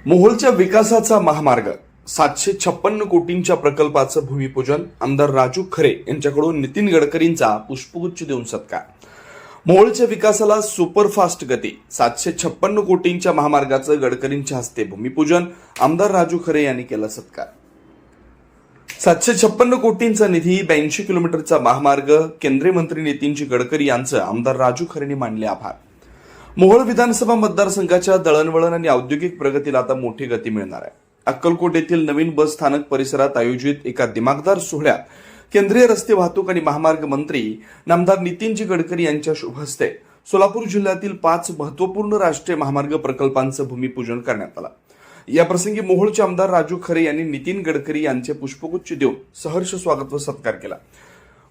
मोहोळच्या विकासाचा महामार्ग 756 कोटींच्या प्रकल्पाचं भूमिपूजन आमदार राजू खरे यांच्याकडून नितीन गडकरींचा पुष्पगुच्छ देऊन सत्कार। मोहोळच्या विकासाला सुपरफास्ट गती 756 कोटींच्या महामार्गाचं गडकरींच्या हस्ते भूमिपूजन आमदार राजू खरे यांनी केला सत्कार। 756 कोटींचा निधी 82 किलोमीटरचा महामार्ग केंद्रीय मंत्री नितीनजी गडकरी यांचं आमदार राजू खरेंनी मानले आभार। मोहोळ विधानसभा मतदारसंघाच्या दळणवळण आणि औद्योगिक प्रगतीला आता मोठी गती मिळणार आहे। अक्कलकोट येथील नवीन बस स्थानक परिसरात आयोजित एका दिमागदार सोहळ्यात केंद्रीय रस्ते वाहतूक आणि महामार्ग मंत्री नामदार नितीनजी गडकरी यांच्या शुभ हस्ते सोलापूर जिल्ह्यातील 5 महत्त्वपूर्ण राष्ट्रीय महामार्ग प्रकल्पांचं भूमिपूजन करण्यात आलं। या प्रसंगी मोहोळचे आमदार राजू खरे यांनी नितीन गडकरी यांचे पुष्पगुच्छ देऊन सहर्ष स्वागत व सत्कार केला।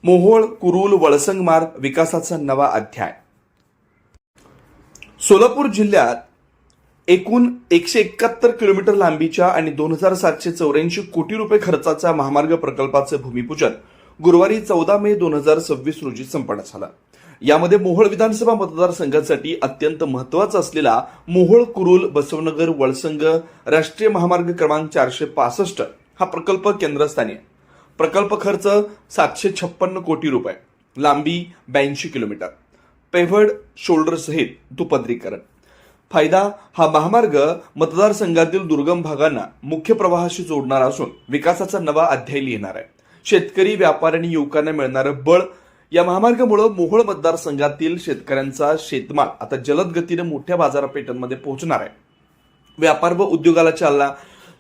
मोहोळ कुरुल वळसंग मार्ग विकासाचा नवा अध्याय। सोलापूर जिल्ह्यात एकूण 171 किलोमीटर लांबीच्या आणि 2784 कोटी रुपये खर्चाच्या महामार्ग प्रकल्पाचे भूमिपूजन गुरुवारी 14 मे 2026 रोजी संपन्न झालं। यामध्ये मोहोळ विधानसभा मतदारसंघासाठी अत्यंत महत्त्वाचा असलेला मोहोळ कुरुल बसवनगर वळसंग राष्ट्रीय महामार्ग क्रमांक 465 हा प्रकल्प केंद्रस्थानी आहे। प्रकल्प खर्च 756 कोटी रुपये, लांबी 82 किलोमीटर, पेव्हर्ड शोल्डर सहित दुपदरीकरण। फायदा हा महामार्ग मतदारसंघातील दुर्गम भागांना मुख्य प्रवाहाशी जोडणारा असून विकासाचा नवा अध्याय लिहिणार आहे। शेतकरी, व्यापारी आणि युवकांना मिळणारं बळ या महामार्गामुळे मोहोळ मतदारसंघातील शेतकऱ्यांचा शेतमाल आता जलद गतीने मोठ्या बाजारपेठांमध्ये पोहोचणार आहे। व्यापार व उद्योगाला चालना,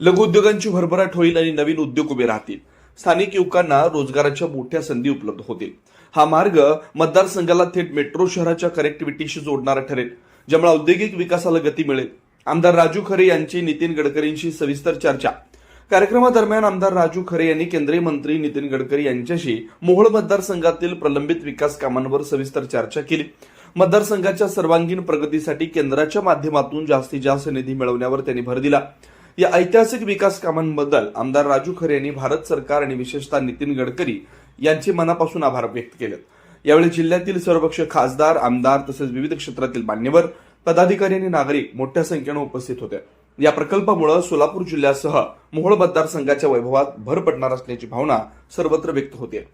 लघु उद्योगांची भरभराट होईल आणि नवीन उद्योग उभे राहतील। स्थानिक युवकांना रोजगाराच्या मोठ्या संधी उपलब्ध होतील। हा मार्ग मतदारसंघाला थेट मेट्रो शहराच्या कनेक्टिव्हिटीशी जोडणारा ठरेल, ज्यामुळे औद्योगिक विकासाला गती मिळेल। आमदार राजू खरे यांची नितीन गडकरींशी सविस्तर चर्चा। कार्यक्रमादरम्यान आमदार राजू खरे यांनी केंद्रीय मंत्री नितीन गडकरी यांच्याशी मोहोळ मतदारसंघातील प्रलंबित विकास कामांवर सविस्तर चर्चा केली। मतदारसंघाच्या सर्वांगीण प्रगतीसाठी केंद्राच्या माध्यमातून जास्तीत जास्त निधी मिळवण्यावर त्यांनी भर दिला। या ऐतिहासिक विकास कामांबद्दल आमदार राजू खरे यांनी भारत सरकार आणि विशेषतः नितीन गडकरी यांचे मनापासून आभार व्यक्त केले। यावेळी जिल्ह्यातील सर्वपक्ष खासदार, आमदार तसेच विविध क्षेत्रातील मान्यवर, पदाधिकारी आणि नागरिक मोठ्या संख्येने उपस्थित होते। या प्रकल्पामुळे सोलापूर जिल्ह्यासह मोहोळ मतदारसंघाच्या वैभवात भर पडणार असल्याची भावना सर्वत्र व्यक्त होते।